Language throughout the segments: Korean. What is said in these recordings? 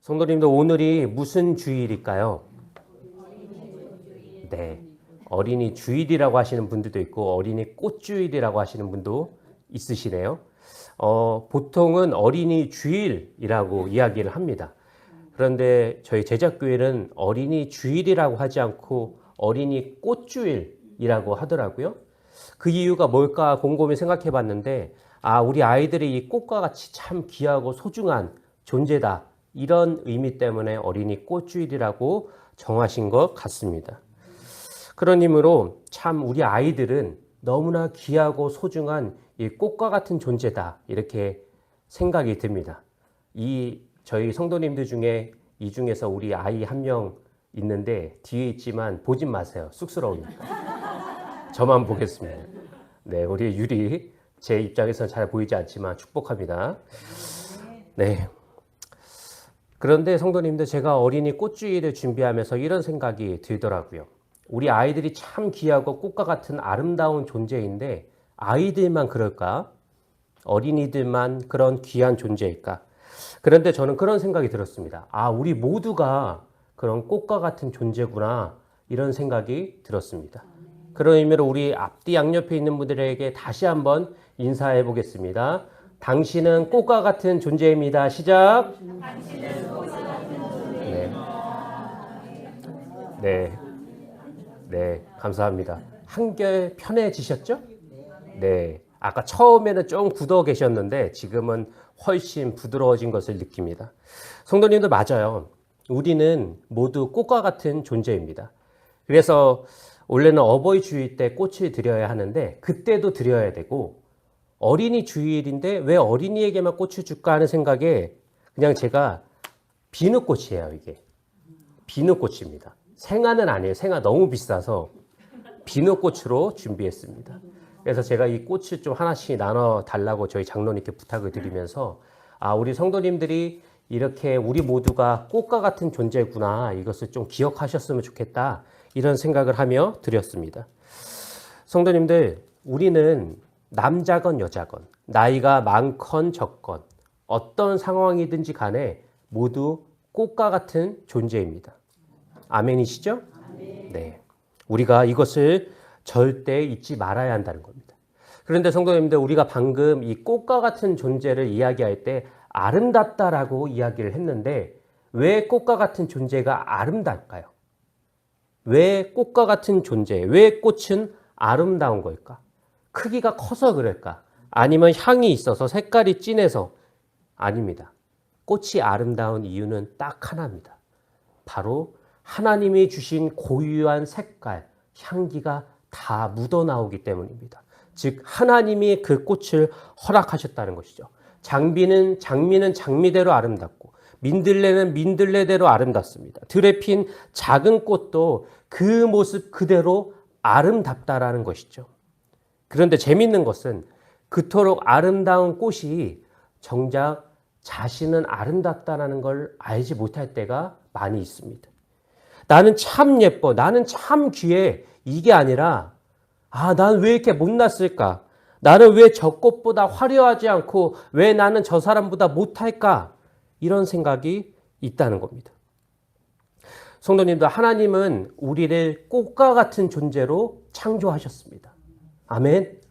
성도님들 오늘이 무슨 주일일까요? 네, 어린이 주일이라고 하시는 분들도 있고 어린이 꽃주일이라고 하시는 분도 있으시네요. 보통은 어린이 주일이라고 이야기를 합니다. 그런데 저희 제작교회는 어린이 주일이라고 하지 않고 어린이 꽃주일이라고 하더라고요. 그 이유가 뭘까 곰곰이 생각해 봤는데, 우리 아이들이 이 꽃과 같이 참 귀하고 소중한 존재다. 이런 의미 때문에 어린이 꽃주일이라고 정하신 것 같습니다. 그런 의미로 참 우리 아이들은 너무나 귀하고 소중한 이 꽃과 같은 존재다. 이렇게 생각이 듭니다. 저희 성도님들 중에 이 중에서 우리 아이 한 명 있는데 뒤에 있지만 보진 마세요. 쑥스러우니까. 저만 보겠습니다. 네, 우리 유리 제 입장에서는 잘 보이지 않지만 축복합니다. 네. 그런데 성도님들, 제가 어린이 꽃주일을 준비하면서 이런 생각이 들더라고요. 우리 아이들이 참 귀하고 꽃과 같은 아름다운 존재인데 아이들만 그럴까? 어린이들만 그런 귀한 존재일까? 그런데 저는 그런 생각이 들었습니다. 우리 모두가 그런 꽃과 같은 존재구나, 이런 생각이 들었습니다. 그런 의미로 우리 앞뒤 양옆에 있는 분들에게 다시 한번 인사해 보겠습니다. 당신은 꽃과 같은 존재입니다. 시작. 네, 감사합니다. 한결 편해지셨죠? 네. 아까 처음에는 좀 굳어 계셨는데 지금은 훨씬 부드러워진 것을 느낍니다. 성도님들 맞아요. 우리는 모두 꽃과 같은 존재입니다. 그래서 원래는 어버이 주일 때 꽃을 드려야 하는데 그때도 드려야 되고, 어린이 주일인데 왜 어린이에게만 꽃을 줄까 하는 생각에 그냥 제가 비누꽃이에요. 이게 비누꽃입니다. 생화는 아니에요. 생화 너무 비싸서 비누꽃으로 준비했습니다. 그래서 제가 이 꽃을 좀 하나씩 나눠 달라고 저희 장로님께 부탁을 드리면서 우리 성도님들이 이렇게 우리 모두가 꽃과 같은 존재구나, 이것을 좀 기억하셨으면 좋겠다, 이런 생각을 하며 드렸습니다. 성도님들, 우리는 남자건 여자건 나이가 많건 적건 어떤 상황이든지 간에 모두 꽃과 같은 존재입니다. 아멘이시죠? 네. 우리가 이것을 절대 잊지 말아야 한다는 겁니다. 그런데 성도님들, 우리가 방금 이 꽃과 같은 존재를 이야기할 때 아름답다라고 이야기를 했는데 왜 꽃과 같은 존재가 아름다울까요? 왜 꽃과 같은 존재, 왜 꽃은 아름다운 걸까? 크기가 커서 그럴까? 아니면 향이 있어서 색깔이 진해서? 아닙니다. 꽃이 아름다운 이유는 딱 하나입니다. 바로 하나님이 주신 고유한 색깔, 향기가 다 묻어나오기 때문입니다. 즉 하나님이 그 꽃을 허락하셨다는 것이죠. 장미는 장미대로 아름답고 민들레는 민들레대로 아름답습니다. 들에 핀 작은 꽃도 그 모습 그대로 아름답다라는 것이죠. 그런데 재밌는 것은 그토록 아름다운 꽃이 정작 자신은 아름답다라는 걸 알지 못할 때가 많이 있습니다. 나는 참 예뻐, 나는 참 귀해, 이게 아니라 난 왜 이렇게 못났을까? 나는 왜 저 꽃보다 화려하지 않고 왜 나는 저 사람보다 못할까? 이런 생각이 있다는 겁니다. 성도님들, 하나님은 우리를 꽃과 같은 존재로 창조하셨습니다. 아멘.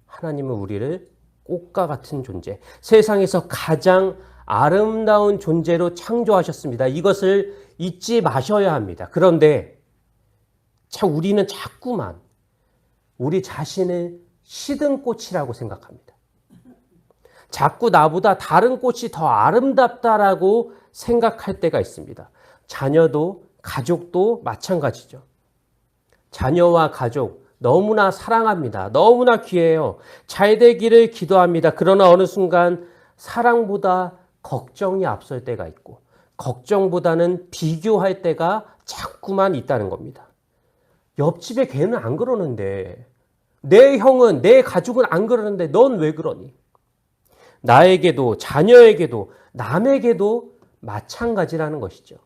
하나님은 우리를 꽃과 같은 존재, 세상에서 가장 아름다운 존재로 창조하셨습니다. 이것을 잊지 마셔야 합니다. 그런데 참 우리는 자꾸만 우리 자신을 시든 꽃이라고 생각합니다. 자꾸 나보다 다른 꽃이 더 아름답다라고 생각할 때가 있습니다. 자녀도 가족도 마찬가지죠. 자녀와 가족 너무나 사랑합니다. 너무나 귀해요. 잘 되기를 기도합니다. 그러나 어느 순간 사랑보다 걱정이 앞설 때가 있고 걱정보다는 비교할 때가 자꾸만 있다는 겁니다. 옆집에 걔는 안 그러는데, 내 형은, 내 가족은 안 그러는데 넌 왜 그러니? 나에게도 자녀에게도 남에게도 마찬가지라는 것이죠.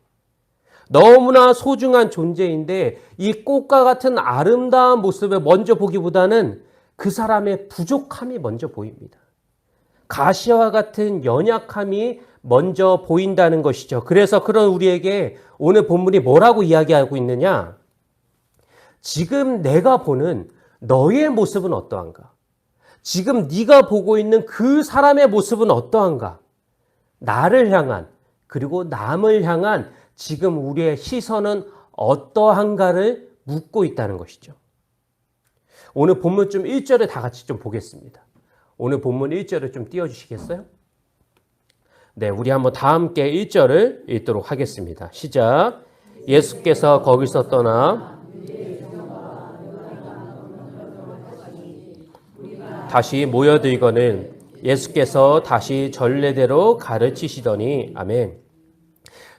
너무나 소중한 존재인데 이 꽃과 같은 아름다운 모습을 먼저 보기보다는 그 사람의 부족함이 먼저 보입니다. 가시와 같은 연약함이 먼저 보인다는 것이죠. 그래서 그런 우리에게 오늘 본문이 뭐라고 이야기하고 있느냐? 지금 내가 보는 너의 모습은 어떠한가? 지금 네가 보고 있는 그 사람의 모습은 어떠한가? 나를 향한 그리고 남을 향한 지금 우리의 시선은 어떠한가를 묻고 있다는 것이죠. 오늘 본문 좀 1절을 다 같이 좀 보겠습니다. 오늘 본문 1절을 좀 띄워주시겠어요? 네, 우리 한번 다 함께 1절을 읽도록 하겠습니다. 시작. 예수께서 거기서 떠나 다시 모여들거늘 예수께서 다시 전례대로 가르치시더니 아멘.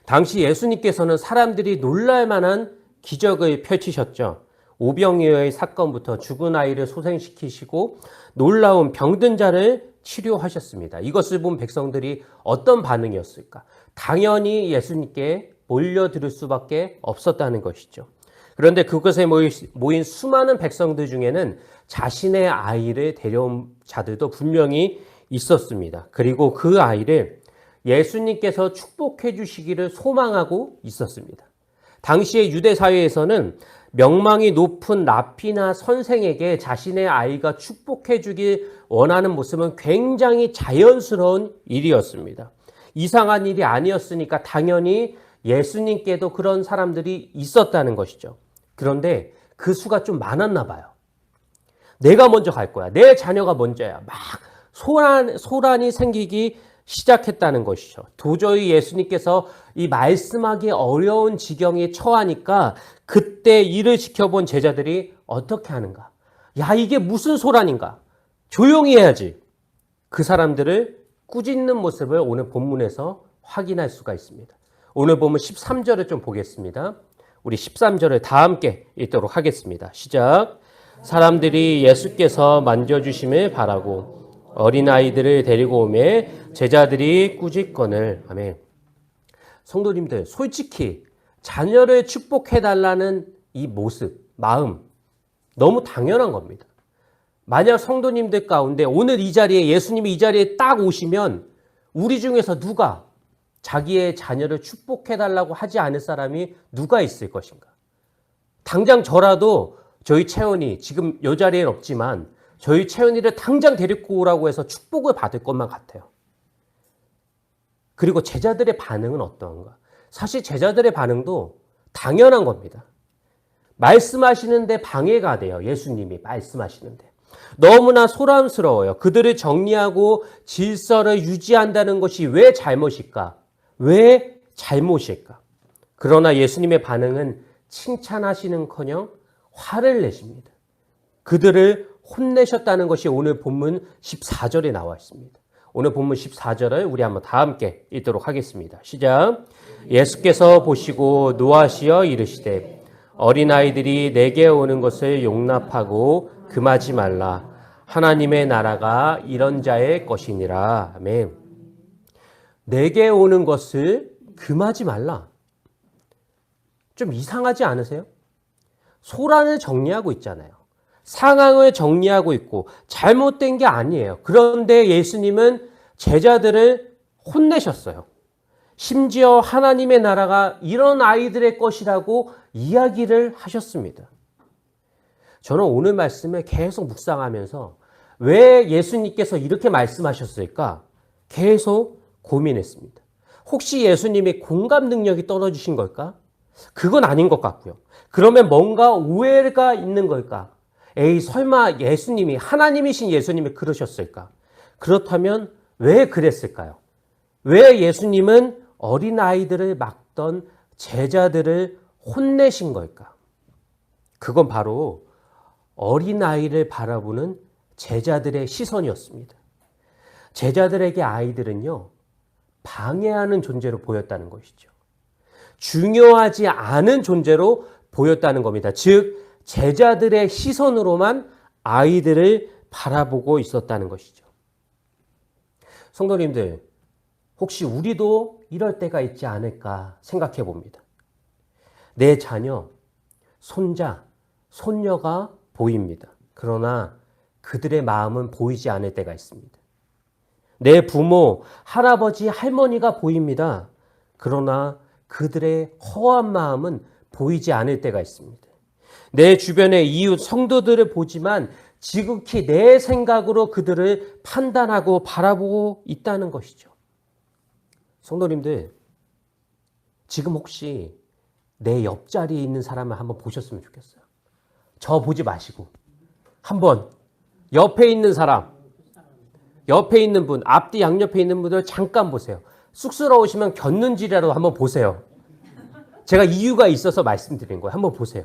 당시 예수님께서는 사람들이 놀랄 만한 기적을 펼치셨죠. 오병이어의 사건부터 죽은 아이를 소생시키시고 놀라운 병든 자를 치료하셨습니다. 이것을 본 백성들이 어떤 반응이었을까? 당연히 예수님께 몰려들 수밖에 없었다는 것이죠. 그런데 그곳에 모인 수많은 백성들 중에는 자신의 아이를 데려온 자들도 분명히 있었습니다. 그리고 그 아이를 예수님께서 축복해 주시기를 소망하고 있었습니다. 당시의 유대 사회에서는 명망이 높은 랍비나 선생에게 자신의 아이가 축복해 주길 원하는 모습은 굉장히 자연스러운 일이었습니다. 이상한 일이 아니었으니까 당연히 예수님께도 그런 사람들이 있었다는 것이죠. 그런데 그 수가 좀 많았나 봐요. 내가 먼저 갈 거야. 내 자녀가 먼저야. 막 소란이 생기기 시작했다는 것이죠. 도저히 예수님께서 이 말씀하기 어려운 지경에 처하니까 그때 일을 지켜본 제자들이 어떻게 하는가? 야, 이게 무슨 소란인가? 조용히 해야지. 그 사람들을 꾸짖는 모습을 오늘 본문에서 확인할 수가 있습니다. 오늘 보면 13절을 좀 보겠습니다. 우리 13절을 다 함께 읽도록 하겠습니다. 시작. 사람들이 예수께서 만져주심을 바라고 어린아이들을 데리고 오매 제자들이 꾸짖거늘. 아멘. 성도님들, 솔직히 자녀를 축복해달라는 이 모습, 마음 너무 당연한 겁니다. 만약 성도님들 가운데 오늘 이 자리에 예수님이 이 자리에 딱 오시면 우리 중에서 누가 자기의 자녀를 축복해달라고 하지 않을 사람이 누가 있을 것인가? 당장 저라도 저희 채원이 지금 이 자리에는 없지만 저희 채원이를 당장 데리고 오라고 해서 축복을 받을 것만 같아요. 그리고 제자들의 반응은 어떠한가? 사실 제자들의 반응도 당연한 겁니다. 말씀하시는데 방해가 돼요. 예수님이 말씀하시는데. 너무나 소란스러워요. 그들을 정리하고 질서를 유지한다는 것이 왜 잘못일까? 왜 잘못일까? 그러나 예수님의 반응은 칭찬하시는커녕 화를 내십니다. 그들을 혼내셨다는 것이 오늘 본문 14절에 나와 있습니다. 오늘 본문 14절을 우리 한번 다 함께 읽도록 하겠습니다. 시작. 예수께서 보시고 노하시어 이르시되 어린아이들이 내게 오는 것을 용납하고 금하지 말라. 하나님의 나라가 이런 자의 것이니라. 아멘. 내게 오는 것을 금하지 말라. 좀 이상하지 않으세요? 소란을 정리하고 있잖아요. 상황을 정리하고 있고 잘못된 게 아니에요. 그런데 예수님은 제자들을 혼내셨어요. 심지어 하나님의 나라가 이런 아이들의 것이라고 이야기를 하셨습니다. 저는 오늘 말씀을 계속 묵상하면서 왜 예수님께서 이렇게 말씀하셨을까? 계속 고민했습니다. 혹시 예수님이 공감 능력이 떨어지신 걸까? 그건 아닌 것 같고요. 그러면 뭔가 오해가 있는 걸까? 에이, 설마 예수님이, 하나님이신 예수님이 그러셨을까? 그렇다면 왜 그랬을까요? 왜 예수님은 어린아이들을 막던 제자들을 혼내신 걸까? 그건 바로 어린아이를 바라보는 제자들의 시선이었습니다. 제자들에게 아이들은요, 방해하는 존재로 보였다는 것이죠. 중요하지 않은 존재로 보였다는 겁니다. 즉, 제자들의 시선으로만 아이들을 바라보고 있었다는 것이죠. 성도님들, 혹시 우리도 이럴 때가 있지 않을까 생각해 봅니다. 내 자녀, 손자, 손녀가 보입니다. 그러나 그들의 마음은 보이지 않을 때가 있습니다. 내 부모, 할아버지, 할머니가 보입니다. 그러나 그들의 허한 마음은 보이지 않을 때가 있습니다. 내 주변의 이웃 성도들을 보지만 지극히 내 생각으로 그들을 판단하고 바라보고 있다는 것이죠. 성도님들, 지금 혹시 내 옆자리에 있는 사람을 한번 보셨으면 좋겠어요. 저 보지 마시고 한번 옆에 있는 사람, 옆에 있는 분, 앞뒤 양옆에 있는 분들 잠깐 보세요. 쑥스러우시면 곁눈질이라도 한번 보세요. 제가 이유가 있어서 말씀드린 거예요. 한번 보세요.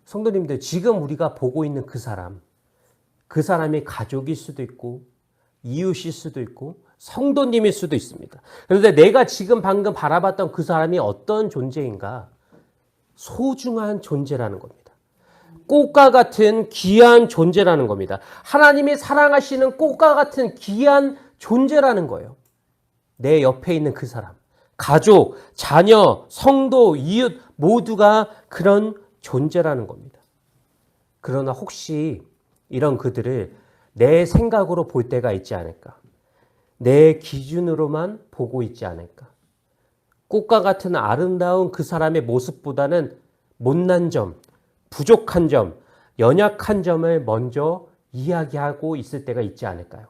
성도님들, 지금 우리가 보고 있는 그 사람이 가족일 수도 있고 이웃일 수도 있고 성도님일 수도 있습니다. 그런데 내가 지금 방금 바라봤던 그 사람이 어떤 존재인가? 소중한 존재라는 겁니다. 꽃과 같은 귀한 존재라는 겁니다. 하나님이 사랑하시는 꽃과 같은 귀한 존재라는 거예요. 내 옆에 있는 그 사람, 가족, 자녀, 성도, 이웃 모두가 그런 존재라는 겁니다. 그러나 혹시 이런 그들을 내 생각으로 볼 때가 있지 않을까? 내 기준으로만 보고 있지 않을까? 꽃과 같은 아름다운 그 사람의 모습보다는 못난 점, 부족한 점, 연약한 점을 먼저 이야기하고 있을 때가 있지 않을까요?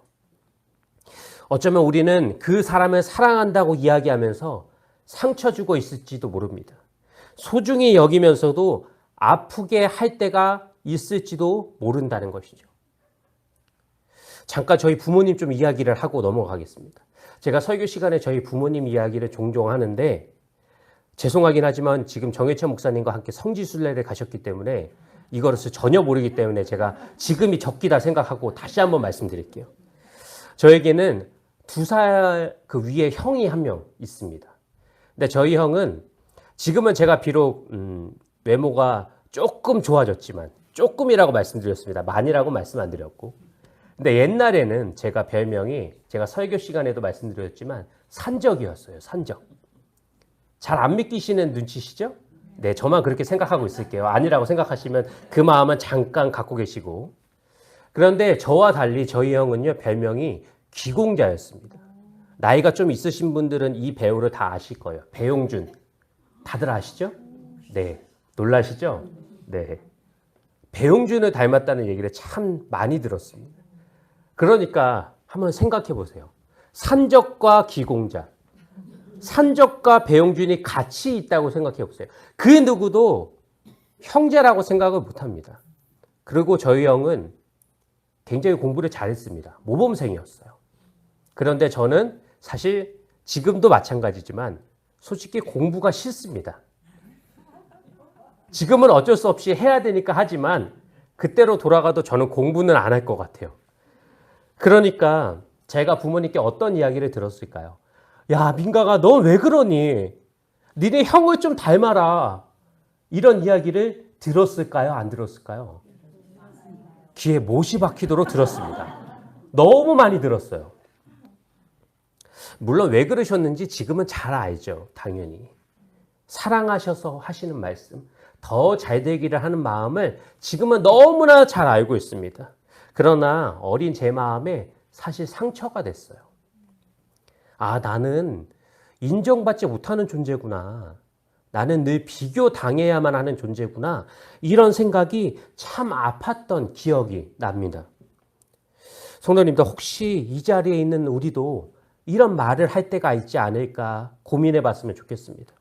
어쩌면 우리는 그 사람을 사랑한다고 이야기하면서 상처 주고 있을지도 모릅니다. 소중히 여기면서도 아프게 할 때가 있을지도 모른다는 것이죠. 잠깐 저희 부모님 좀 이야기를 하고 넘어가겠습니다. 제가 설교 시간에 저희 부모님 이야기를 종종 하는데 죄송하긴 하지만 지금 정혜천 목사님과 함께 성지순례를 가셨기 때문에 이거를 전혀 모르기 때문에 제가 지금이 적기다 생각하고 다시 한번 말씀드릴게요. 저에게는 2살 그 위에 형이 한 명 있습니다. 근데 저희 형은 지금은 제가 비록 외모가 조금 좋아졌지만 조금이라고 말씀드렸습니다. 많이라고 말씀 안 드렸고. 근데 옛날에는 제가 별명이 제가 설교 시간에도 말씀드렸지만 산적이었어요. 산적. 잘 안 믿기시는 눈치시죠? 네, 저만 그렇게 생각하고 있을게요. 아니라고 생각하시면 그 마음은 잠깐 갖고 계시고. 그런데 저와 달리 저희 형은요, 별명이 귀공자였습니다. 나이가 좀 있으신 분들은 이 배우를 다 아실 거예요. 배용준. 다들 아시죠? 네. 놀라시죠? 네. 배용준을 닮았다는 얘기를 참 많이 들었습니다. 그러니까 한번 생각해 보세요. 산적과 귀공자. 산적과 배용준이 같이 있다고 생각해 보세요. 그 누구도 형제라고 생각을 못 합니다. 그리고 저희 형은 굉장히 공부를 잘했습니다. 모범생이었어요. 그런데 저는 사실 지금도 마찬가지지만 솔직히 공부가 싫습니다. 지금은 어쩔 수 없이 해야 되니까 하지만 그때로 돌아가도 저는 공부는 안 할 것 같아요. 그러니까 제가 부모님께 어떤 이야기를 들었을까요? 야, 민가가 너 왜 그러니? 니네 형을 좀 닮아라. 이런 이야기를 들었을까요? 안 들었을까요? 귀에 못이 박히도록 들었습니다. 너무 많이 들었어요. 물론 왜 그러셨는지 지금은 잘 알죠. 당연히. 사랑하셔서 하시는 말씀, 더 잘 되기를 하는 마음을 지금은 너무나 잘 알고 있습니다. 그러나 어린 제 마음에 사실 상처가 됐어요. 아, 나는 인정받지 못하는 존재구나. 나는 늘 비교당해야만 하는 존재구나. 이런 생각이 참 아팠던 기억이 납니다. 성도님들, 혹시 이 자리에 있는 우리도 이런 말을 할 때가 있지 않을까 고민해 봤으면 좋겠습니다.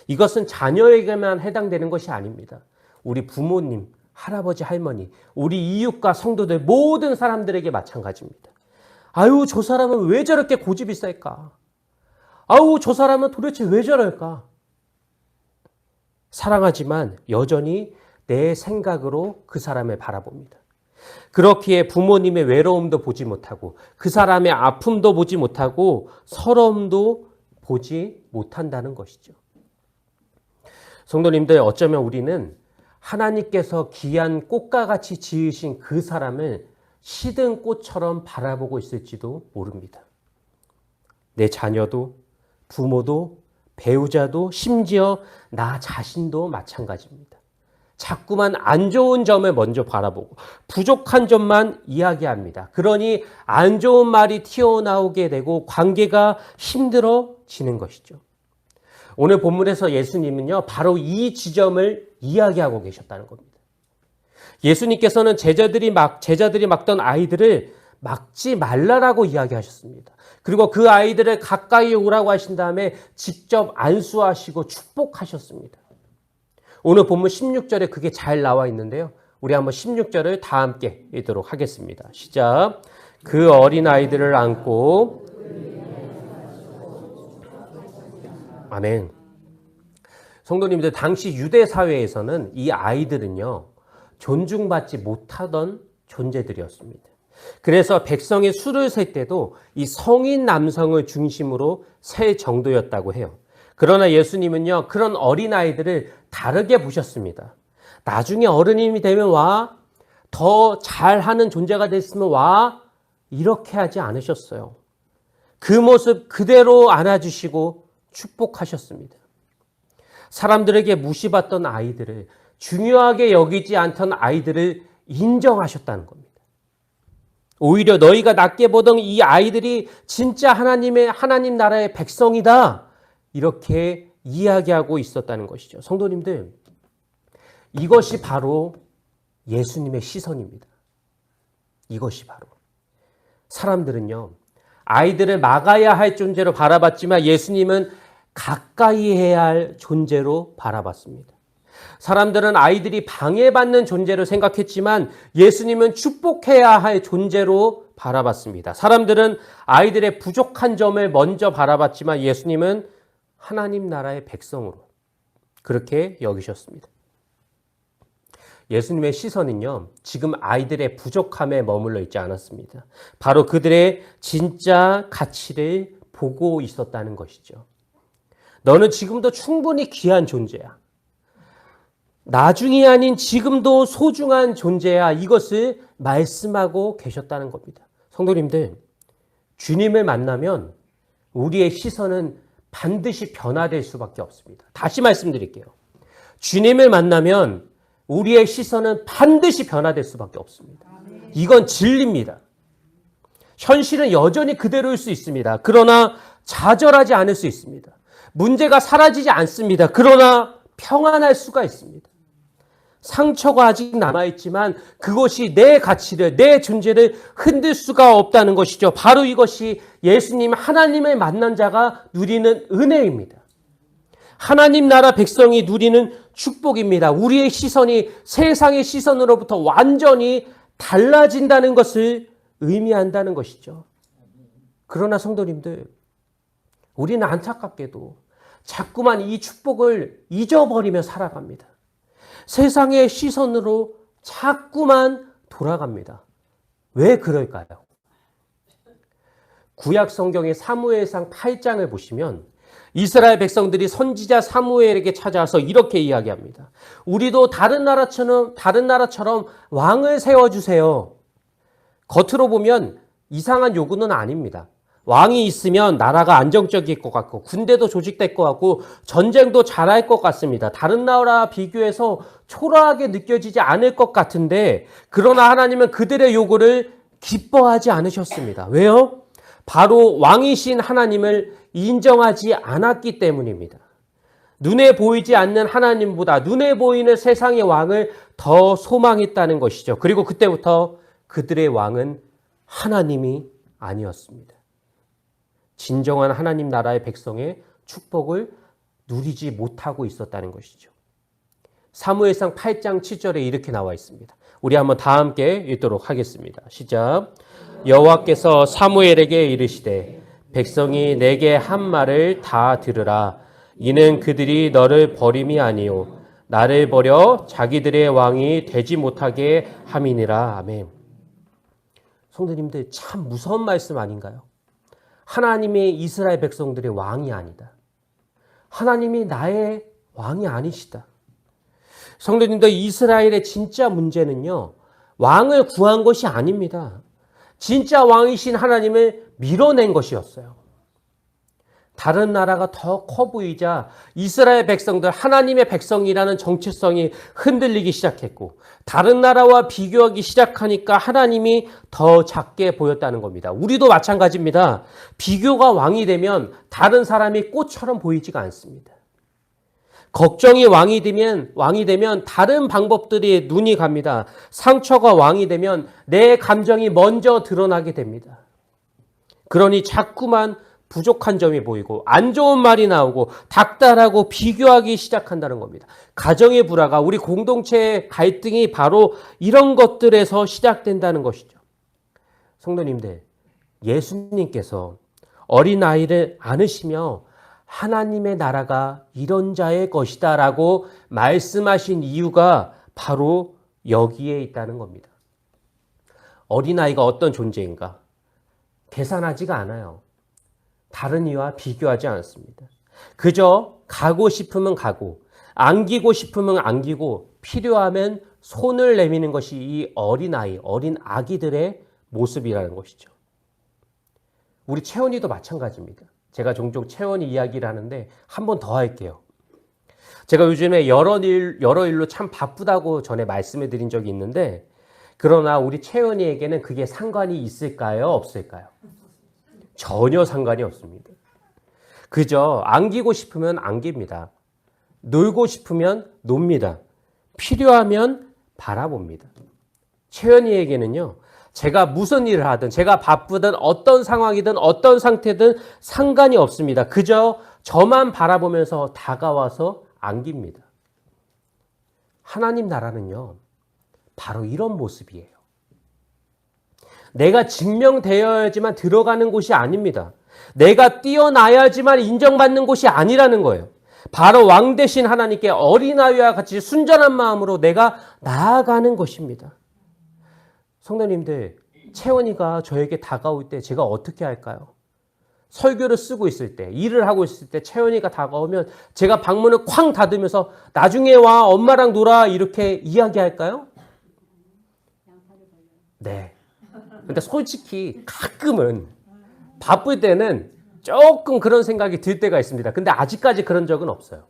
이것은 자녀에게만 해당되는 것이 아닙니다. 우리 부모님, 할아버지, 할머니, 우리 이웃과 성도들 모든 사람들에게 마찬가지입니다. 아유, 저 사람은 왜 저렇게 고집이 셀까? 아유, 저 사람은 도대체 왜 저럴까? 사랑하지만 여전히 내 생각으로 그 사람을 바라봅니다. 그렇기에 부모님의 외로움도 보지 못하고 그 사람의 아픔도 보지 못하고 서러움도 보지 못한다는 것이죠. 성도님들, 어쩌면 우리는 하나님께서 귀한 꽃과 같이 지으신 그 사람을 시든 꽃처럼 바라보고 있을지도 모릅니다. 내 자녀도, 부모도, 배우자도, 심지어 나 자신도 마찬가지입니다. 자꾸만 안 좋은 점을 먼저 바라보고 부족한 점만 이야기합니다. 그러니 안 좋은 말이 튀어나오게 되고 관계가 힘들어지는 것이죠. 오늘 본문에서 예수님은요, 바로 이 지점을 이야기하고 계셨다는 겁니다. 예수님께서는 제자들이 막던 아이들을 막지 말라라고 이야기하셨습니다. 그리고 그 아이들을 가까이 오라고 하신 다음에 직접 안수하시고 축복하셨습니다. 오늘 본문 16절에 그게 잘 나와 있는데요. 우리 한번 16절을 다 함께 읽도록 하겠습니다. 시작. 그 어린아이들을 안고 아멘. 성도님들, 당시 유대 사회에서는 이 아이들은요, 존중받지 못하던 존재들이었습니다. 그래서 백성이 술을 셀 때도 이 성인 남성을 중심으로 셀 정도였다고 해요. 그러나 예수님은요, 그런 어린아이들을 다르게 보셨습니다. 나중에 어른이 되면 와, 더 잘하는 존재가 됐으면 와, 이렇게 하지 않으셨어요. 그 모습 그대로 안아주시고 축복하셨습니다. 사람들에게 무시받던 아이들을, 중요하게 여기지 않던 아이들을 인정하셨다는 겁니다. 오히려 너희가 낮게 보던 이 아이들이 진짜 하나님 나라의 백성이다, 이렇게 이야기하고 있었다는 것이죠. 성도님들, 이것이 바로 예수님의 시선입니다. 이것이 바로. 사람들은요, 아이들을 막아야 할 존재로 바라봤지만 예수님은 가까이 해야 할 존재로 바라봤습니다. 사람들은 아이들이 방해받는 존재로 생각했지만 예수님은 축복해야 할 존재로 바라봤습니다. 사람들은 아이들의 부족한 점을 먼저 바라봤지만 예수님은 하나님 나라의 백성으로 그렇게 여기셨습니다. 예수님의 시선은요, 지금 아이들의 부족함에 머물러 있지 않았습니다. 바로 그들의 진짜 가치를 보고 있었다는 것이죠. 너는 지금도 충분히 귀한 존재야. 나중이 아닌 지금도 소중한 존재야. 이것을 말씀하고 계셨다는 겁니다. 성도님들, 주님을 만나면 우리의 시선은 반드시 변화될 수밖에 없습니다. 다시 말씀드릴게요. 주님을 만나면 우리의 시선은 반드시 변화될 수밖에 없습니다. 이건 진리입니다. 현실은 여전히 그대로일 수 있습니다. 그러나 좌절하지 않을 수 있습니다. 문제가 사라지지 않습니다. 그러나 평안할 수가 있습니다. 상처가 아직 남아있지만 그것이 내 가치를, 내 존재를 흔들 수가 없다는 것이죠. 바로 이것이 예수님 하나님을 만난 자가 누리는 은혜입니다. 하나님 나라 백성이 누리는 축복입니다. 우리의 시선이 세상의 시선으로부터 완전히 달라진다는 것을 의미한다는 것이죠. 그러나 성도님들, 우리는 안타깝게도 자꾸만 이 축복을 잊어버리며 살아갑니다. 세상의 시선으로 자꾸만 돌아갑니다. 왜 그럴까요? 구약 성경의 사무엘상 8장을 보시면 이스라엘 백성들이 선지자 사무엘에게 찾아와서 이렇게 이야기합니다. 우리도 다른 나라처럼 왕을 세워주세요. 겉으로 보면 이상한 요구는 아닙니다. 왕이 있으면 나라가 안정적일 것 같고 군대도 조직될 것 같고 전쟁도 잘할 것 같습니다. 다른 나라와 비교해서 초라하게 느껴지지 않을 것 같은데, 그러나 하나님은 그들의 요구를 기뻐하지 않으셨습니다. 왜요? 바로 왕이신 하나님을 인정하지 않았기 때문입니다. 눈에 보이지 않는 하나님보다 눈에 보이는 세상의 왕을 더 소망했다는 것이죠. 그리고 그때부터 그들의 왕은 하나님이 아니었습니다. 진정한 하나님 나라의 백성의 축복을 누리지 못하고 있었다는 것이죠. 사무엘상 8장 7절에 이렇게 나와 있습니다. 우리 한번 다 함께 읽도록 하겠습니다. 시작. 여호와께서 사무엘에게 이르시되 백성이 내게 한 말을 다 들으라. 이는 그들이 너를 버림이 아니요 나를 버려 자기들의 왕이 되지 못하게 함이니라. 아멘. 성도님들, 참 무서운 말씀 아닌가요? 하나님이 이스라엘 백성들의 왕이 아니다. 하나님이 나의 왕이 아니시다. 성도님들, 이스라엘의 진짜 문제는요, 왕을 구한 것이 아닙니다. 진짜 왕이신 하나님을 밀어낸 것이었어요. 다른 나라가 더 커 보이자 이스라엘 백성들, 하나님의 백성이라는 정체성이 흔들리기 시작했고, 다른 나라와 비교하기 시작하니까 하나님이 더 작게 보였다는 겁니다. 우리도 마찬가지입니다. 비교가 왕이 되면 다른 사람이 꽃처럼 보이지가 않습니다. 걱정이 왕이 되면 다른 방법들이 눈이 갑니다. 상처가 왕이 되면 내 감정이 먼저 드러나게 됩니다. 그러니 자꾸만 부족한 점이 보이고 안 좋은 말이 나오고 닥달하고 비교하기 시작한다는 겁니다. 가정의 불화가, 우리 공동체의 갈등이 바로 이런 것들에서 시작된다는 것이죠. 성도님들, 예수님께서 어린아이를 안으시며 하나님의 나라가 이런 자의 것이다 라고 말씀하신 이유가 바로 여기에 있다는 겁니다. 어린아이가 어떤 존재인가? 계산하지가 않아요. 다른 이와 비교하지 않습니다. 그저 가고 싶으면 가고, 안기고 싶으면 안기고, 필요하면 손을 내미는 것이 이 어린아이, 어린 아기들의 모습이라는 것이죠. 우리 채원이도 마찬가지입니다. 제가 종종 채원이 이야기를 하는데 한 번 더 할게요. 제가 요즘에 여러 일로 참 바쁘다고 전에 말씀해 드린 적이 있는데, 그러나 우리 채원이에게는 그게 상관이 있을까요? 없을까요? 전혀 상관이 없습니다. 그저 안기고 싶으면 안깁니다. 놀고 싶으면 놉니다. 필요하면 바라봅니다. 채연이에게는요, 제가 무슨 일을 하든, 제가 바쁘든, 어떤 상황이든, 어떤 상태든 상관이 없습니다. 그저 저만 바라보면서 다가와서 안깁니다. 하나님 나라는요, 바로 이런 모습이에요. 내가 증명되어야지만 들어가는 곳이 아닙니다. 내가 뛰어나야지만 인정받는 곳이 아니라는 거예요. 바로 왕 대신 하나님께 어린아이와 같이 순전한 마음으로 내가 나아가는 것입니다. 성도님들, 채원이가 저에게 다가올 때 제가 어떻게 할까요? 설교를 쓰고 있을 때, 일을 하고 있을 때 채원이가 다가오면 제가 방문을 쾅 닫으면서 나중에 와, 엄마랑 놀아, 이렇게 이야기할까요? 네. 근데 솔직히 가끔은 바쁠 때는 조금 그런 생각이 들 때가 있습니다. 근데 아직까지 그런 적은 없어요.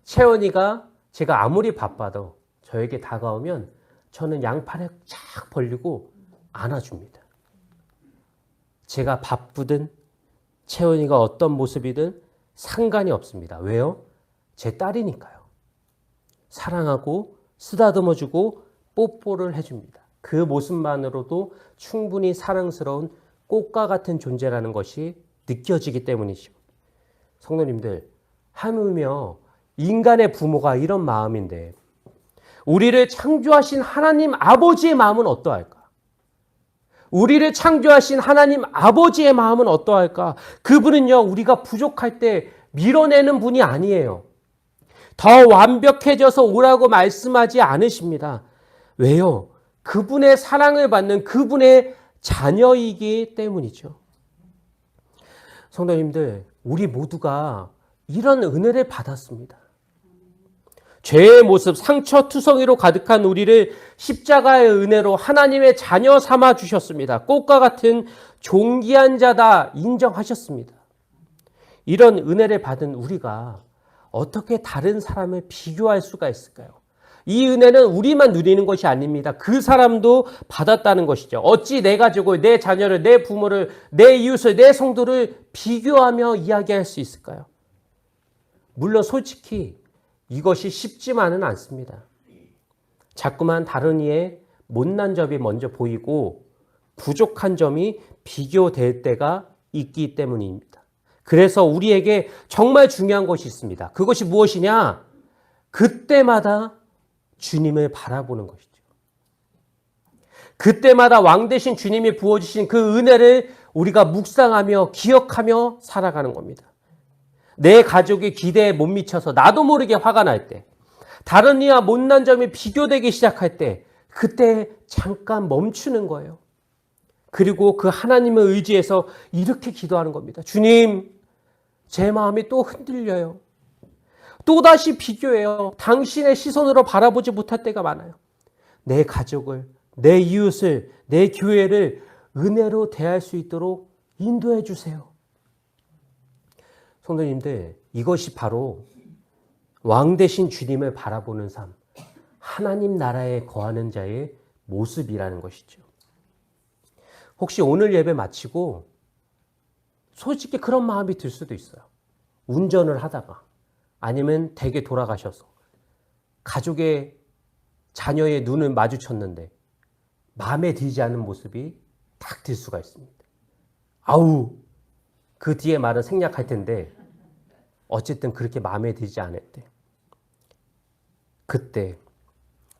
채원이가 제가 아무리 바빠도 저에게 다가오면 저는 양팔을 쫙 벌리고 안아줍니다. 제가 바쁘든 채원이가 어떤 모습이든 상관이 없습니다. 왜요? 제 딸이니까요. 사랑하고 쓰다듬어주고 뽀뽀를 해줍니다. 그 모습만으로도 충분히 사랑스러운 꽃과 같은 존재라는 것이 느껴지기 때문이죠. 성도님들, 하물며 인간의 부모가 이런 마음인데 우리를 창조하신 하나님 아버지의 마음은 어떠할까? 우리를 창조하신 하나님 아버지의 마음은 어떠할까? 그분은요, 우리가 부족할 때 밀어내는 분이 아니에요. 더 완벽해져서 오라고 말씀하지 않으십니다. 왜요? 그분의 사랑을 받는 그분의 자녀이기 때문이죠. 성도님들, 우리 모두가 이런 은혜를 받았습니다. 죄의 모습, 상처투성이로 가득한 우리를 십자가의 은혜로 하나님의 자녀 삼아 주셨습니다. 꽃과 같은 존귀한 자다 인정하셨습니다. 이런 은혜를 받은 우리가 어떻게 다른 사람을 비교할 수가 있을까요? 이 은혜는 우리만 누리는 것이 아닙니다. 그 사람도 받았다는 것이죠. 어찌 내 가족을, 내 자녀를, 내 부모를, 내 이웃을, 내 성도를 비교하며 이야기할 수 있을까요? 물론 솔직히 이것이 쉽지만은 않습니다. 자꾸만 다른 이의 못난 점이 먼저 보이고 부족한 점이 비교될 때가 있기 때문입니다. 그래서 우리에게 정말 중요한 것이 있습니다. 그것이 무엇이냐? 그때마다 주님을 바라보는 것이죠. 그때마다 왕 대신 주님이 부어주신 그 은혜를 우리가 묵상하며 기억하며 살아가는 겁니다. 내 가족의 기대에 못 미쳐서 나도 모르게 화가 날 때, 다른 이와 못난 점이 비교되기 시작할 때, 그때 잠깐 멈추는 거예요. 그리고 그 하나님을 의지해서 이렇게 기도하는 겁니다. 주님, 제 마음이 또 흔들려요. 또다시 비교해요. 당신의 시선으로 바라보지 못할 때가 많아요. 내 가족을, 내 이웃을, 내 교회를 은혜로 대할 수 있도록 인도해 주세요. 성도님들, 이것이 바로 왕 대신 주님을 바라보는 삶, 하나님 나라에 거하는 자의 모습이라는 것이죠. 혹시 오늘 예배 마치고 솔직히 그런 마음이 들 수도 있어요. 운전을 하다가 아니면 댁에 돌아가셔서 가족의 자녀의 눈을 마주쳤는데 마음에 들지 않은 모습이 딱 들 수가 있습니다. 아우, 그 뒤에 말은 생략할 텐데 어쨌든 그렇게 마음에 들지 않았대. 그때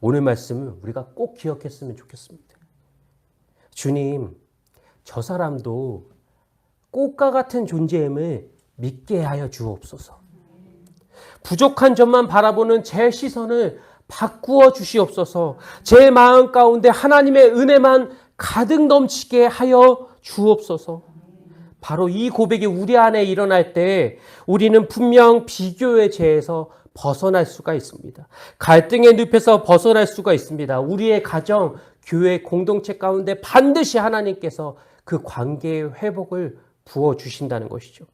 오늘 말씀은 우리가 꼭 기억했으면 좋겠습니다. 주님, 저 사람도 꽃과 같은 존재임을 믿게 하여 주옵소서. 부족한 점만 바라보는 제 시선을 바꾸어 주시옵소서. 제 마음 가운데 하나님의 은혜만 가득 넘치게 하여 주옵소서. 바로 이 고백이 우리 안에 일어날 때 우리는 분명 비교의 죄에서 벗어날 수가 있습니다. 갈등의 늪에서 벗어날 수가 있습니다. 우리의 가정, 교회, 공동체 가운데 반드시 하나님께서 그 관계의 회복을 부어주신다는 것이죠.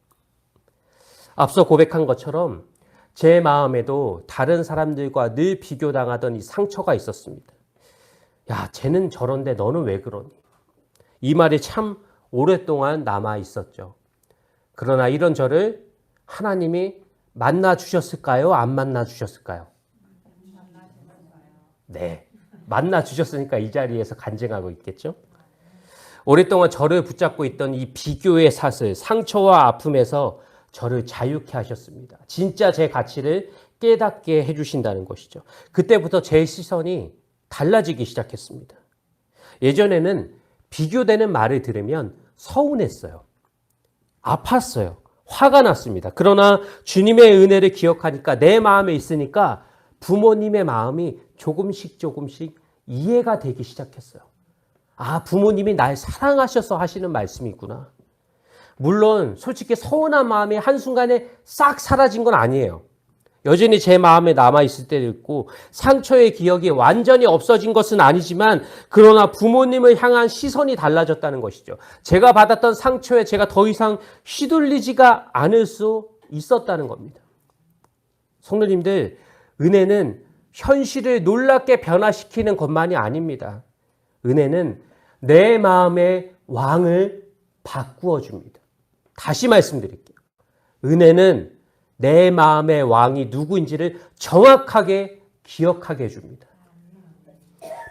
앞서 고백한 것처럼 제 마음에도 다른 사람들과 늘 비교당하던 이 상처가 있었습니다. 야, 쟤는 저런데 너는 왜 그러니? 이 말이 참 오랫동안 남아 있었죠. 그러나 이런 저를 하나님이 만나 주셨을까요? 안 만나 주셨을까요? 네, 만나 주셨으니까 이 자리에서 간증하고 있겠죠. 오랫동안 저를 붙잡고 있던 이 비교의 사슬, 상처와 아픔에서 저를 자유케 하셨습니다. 진짜 제 가치를 깨닫게 해주신다는 것이죠. 그때부터 제 시선이 달라지기 시작했습니다. 예전에는 비교되는 말을 들으면 서운했어요. 아팠어요. 화가 났습니다. 그러나 주님의 은혜를 기억하니까 내 마음에 있으니까 부모님의 마음이 조금씩 이해가 되기 시작했어요. 아, 부모님이 날 사랑하셔서 하시는 말씀이구나. 물론 솔직히 서운한 마음이 한순간에 싹 사라진 건 아니에요. 여전히 제 마음에 남아있을 때도 있고 상처의 기억이 완전히 없어진 것은 아니지만 그러나 부모님을 향한 시선이 달라졌다는 것이죠. 제가 받았던 상처에 제가 더 이상 휘둘리지가 않을 수 있었다는 겁니다. 성도님들, 은혜는 현실을 놀랍게 변화시키는 것만이 아닙니다. 은혜는 내 마음의 왕을 바꾸어 줍니다. 다시 말씀드릴게요. 은혜는 내 마음의 왕이 누구인지를 정확하게 기억하게 해줍니다.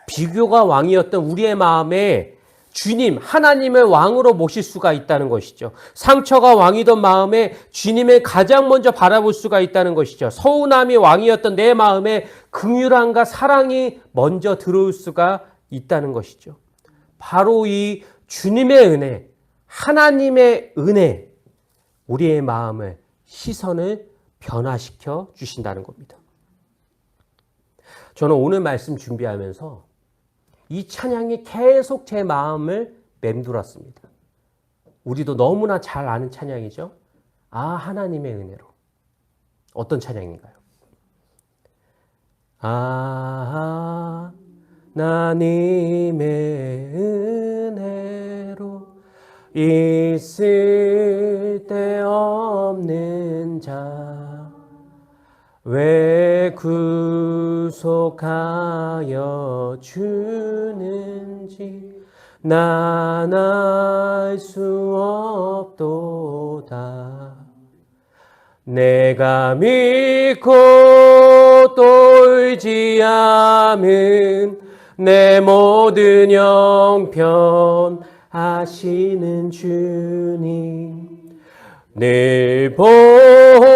비교가 왕이었던 우리의 마음에 주님, 하나님을 왕으로 모실 수가 있다는 것이죠. 상처가 왕이던 마음에 주님을 가장 먼저 바라볼 수가 있다는 것이죠. 서운함이 왕이었던 내 마음에 긍휼함과 사랑이 먼저 들어올 수가 있다는 것이죠. 바로 이 주님의 은혜, 하나님의 은혜, 우리의 마음을 시선을 변화시켜 주신다는 겁니다. 저는 오늘 말씀 준비하면서 이 찬양이 계속 제 마음을 맴돌았습니다. 우리도 너무나 잘 아는 찬양이죠. 아, 하나님의 은혜로. 어떤 찬양인가요? 아, 하나님의 은혜로 있을 데 없는 자 왜 구속하여 주는지 난 알 수 없도다. 내가 믿고 또 의지함은 내 모든 형편 하시는 주님 늘 보호해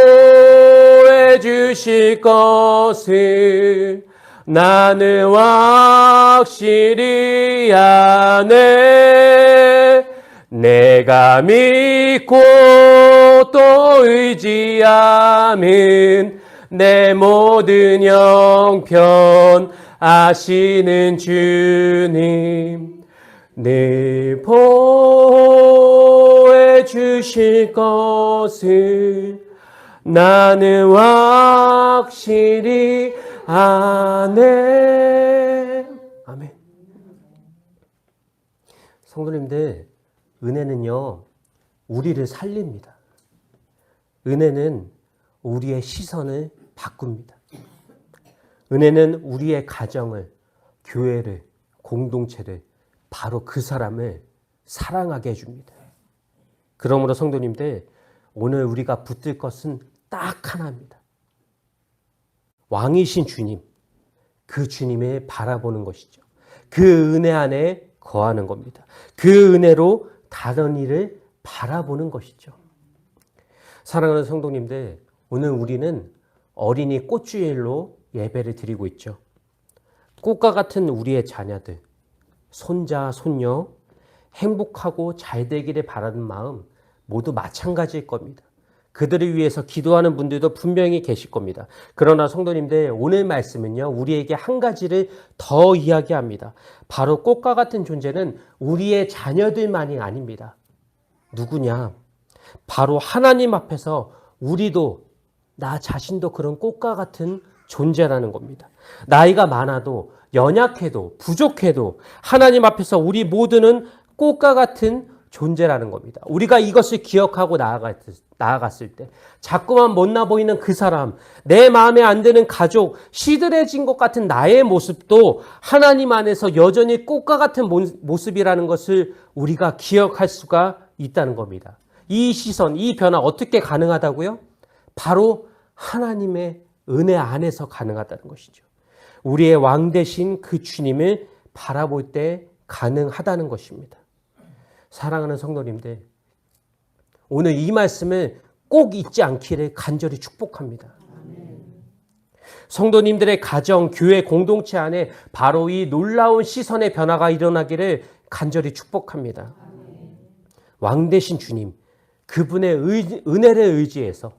주실 것을 나는 확실히 아네. 내가 믿고 또 의지함은 내 모든 형편 아시는 주님 늘 보호해 주실 것을 나는 확실히 아네. 아멘. 성도님들, 은혜는요 우리를 살립니다. 은혜는 우리의 시선을 바꿉니다. 은혜는 우리의 가정을, 교회를, 공동체를, 바로 그 사람을 사랑하게 해줍니다. 그러므로 성도님들, 오늘 우리가 붙들 것은 딱 하나입니다. 왕이신 주님, 그 주님을 바라보는 것이죠. 그 은혜 안에 거하는 겁니다. 그 은혜로 다른 일을 바라보는 것이죠. 사랑하는 성도님들, 오늘 우리는 어린이 꽃주일로 예배를 드리고 있죠. 꽃과 같은 우리의 자녀들, 손자, 손녀, 행복하고 잘 되기를 바라는 마음 모두 마찬가지일 겁니다. 그들을 위해서 기도하는 분들도 분명히 계실 겁니다. 그러나 성도님들, 오늘 말씀은요, 우리에게 한 가지를 더 이야기합니다. 바로 꽃과 같은 존재는 우리의 자녀들만이 아닙니다. 누구냐? 바로 하나님 앞에서 우리도, 나 자신도 그런 꽃과 같은 존재라는 겁니다. 나이가 많아도, 연약해도, 부족해도 하나님 앞에서 우리 모두는 꽃과 같은 존재라는 겁니다. 우리가 이것을 기억하고 나아갔을 때 자꾸만 못나 보이는 그 사람, 내 마음에 안 드는 가족, 시들해진 것 같은 나의 모습도 하나님 안에서 여전히 꽃과 같은 모습이라는 것을 우리가 기억할 수가 있다는 겁니다. 이 시선, 이 변화 어떻게 가능하다고요? 바로 하나님의 은혜 안에서 가능하다는 것이죠. 우리의 왕 되신 그 주님을 바라볼 때 가능하다는 것입니다. 사랑하는 성도님들, 오늘 이 말씀을 꼭 잊지 않기를 간절히 축복합니다. 성도님들의 가정, 교회 공동체 안에 바로 이 놀라운 시선의 변화가 일어나기를 간절히 축복합니다. 왕 되신 주님, 그분의 은혜를 의지해서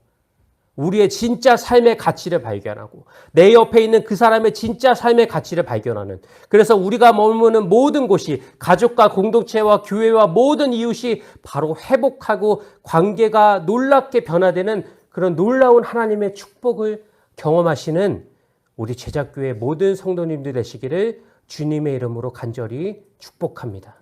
우리의 진짜 삶의 가치를 발견하고 내 옆에 있는 그 사람의 진짜 삶의 가치를 발견하는, 그래서 우리가 머무는 모든 곳이, 가족과 공동체와 교회와 모든 이웃이 바로 회복하고 관계가 놀랍게 변화되는 그런 놀라운 하나님의 축복을 경험하시는 우리 제작교회 모든 성도님들 되시기를 주님의 이름으로 간절히 축복합니다.